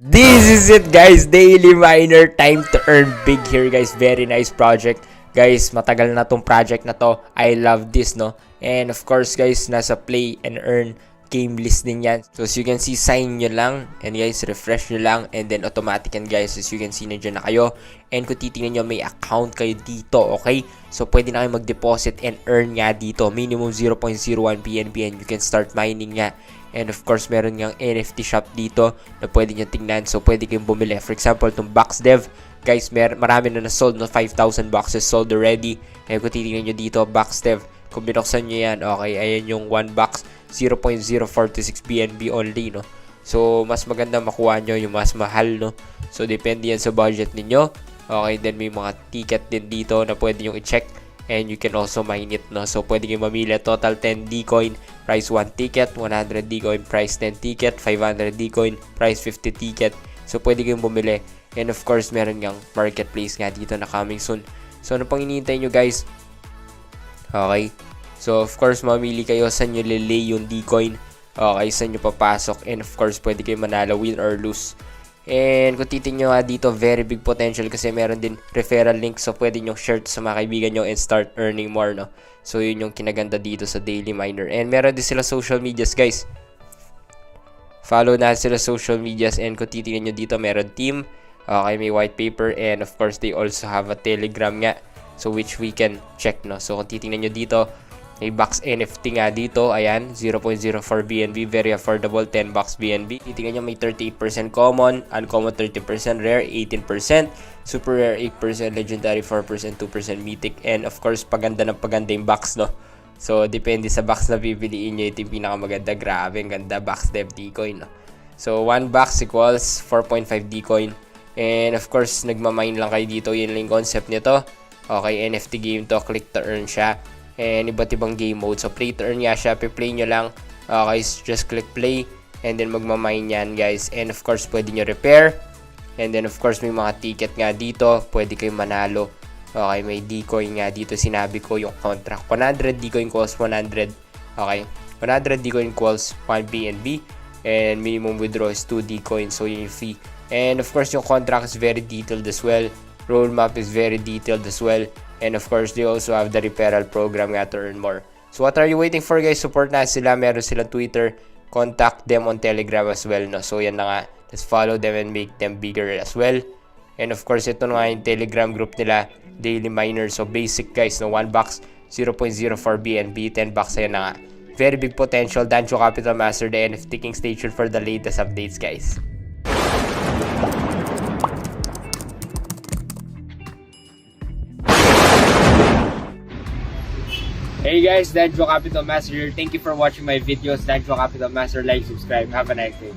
This is it guys, Daily Miner, time to earn big here guys. Very nice project guys, matagal na tong project na to. I love this no. And of course guys, nasa play and earn game list din yan. So as you can see, sign nyo lang and guys, refresh nyo lang and then automatic yan guys. As you can see, nandiyan na kayo. And kung titingnan nyo, may account kayo dito, okay? So pwede na kayo mag-deposit and earn nga dito. Minimum 0.01 PNB and you can start mining nga. And of course, meron ngang NFT shop dito na pwede nyo tingnan. So, pwede kayong bumili. For example, itong Boxdev. Guys, marami na na-sold. No? 5,000 boxes sold already. Kaya kung titingnan nyo dito, Boxdev. Kung binuksan nyo yan, okay, ayan yung 1 box. 0.046 BNB only, no? So, mas maganda makuha nyo yung mas mahal, no? So, depende yan sa budget ninyo. Okay, then may mga ticket din dito na pwede nyo i-check. And you can also mine it, no? So, pwede kayong mamili. Total 10 Dcoin, price 1 ticket. 100 Dcoin, price 10 ticket. 500 Dcoin, price 50 ticket. So, pwede kayong bumili. And of course, meron ngang marketplace nga dito na coming soon. So, ano pang hinihintay nyo, guys? Okay. So, of course, mamili kayo saan nyo lilay yung Dcoin. Okay, saan nyo papasok. And of course, pwede kayong manalo, win or lose. And kung titingnan nyo nga dito, very big potential kasi meron din referral link. So, pwede nyo share sa mga kaibigan nyo and start earning more, no? So, yun yung kinaganda dito sa Daily Miner. And meron din sila social medias, guys. Follow na sila social medias. And kung titingnan nyo dito, meron team. Okay, may white paper. And of course, they also have a Telegram nga. So, which we can check, no? So, kung titingnan nyo dito, may box NFT nga dito. Ayan, 0.04 BNB. Very affordable, 10 bucks BNB. Titingnan nyo, may 38% common, uncommon 30%, rare 18%, super rare 8%, legendary 4%, 2% mythic. And of course, paganda ng paganda yung box, no? So, depende sa box na pipiliin nyo. Ito yung pinakamaganda. Grabe, ang ganda. Boxdev Dcoin, no? So, 1 box equals 4.5 Dcoin. And of course, nagmamine lang kayo dito. Yun lang yung concept nito. Okay, NFT game to. Click to earn siya. And iba't ibang game mode. So, play to earn nga siya. Play nyo lang. Okay, just click play. And then, magmamine yan, guys. And of course, pwede nyo repair. And then, of course, may mga ticket nga dito. Pwede kayong manalo. Okay, may Dcoin nga dito. Sinabi ko yung contract. 100 Dcoin equals 100. Okay, 100 Dcoin equals 1 BNB. And minimum withdraw is 2 Dcoin. So, yun yung fee. And of course, yung contract is very detailed as well. Roadmap is very detailed as well. And of course, they also have the referral program nga to earn more. So what are you waiting for, guys? Support na sila. Meron silang Twitter. Contact them on Telegram as well, no? So yan na nga. Let's follow them and make them bigger as well. And of course, ito na nga yung Telegram group nila, Daily Miner. So basic, guys, no? 1 box, 0.04 BNB, 10 bucks. Yan na nga. Very big potential. Dancho Capital Master, the NFT King. Stay tuned for the latest updates, guys. Hey guys, Dancho Capital Master here. Thank you for watching my videos. Dancho Capital Master, like, subscribe. Have a nice day.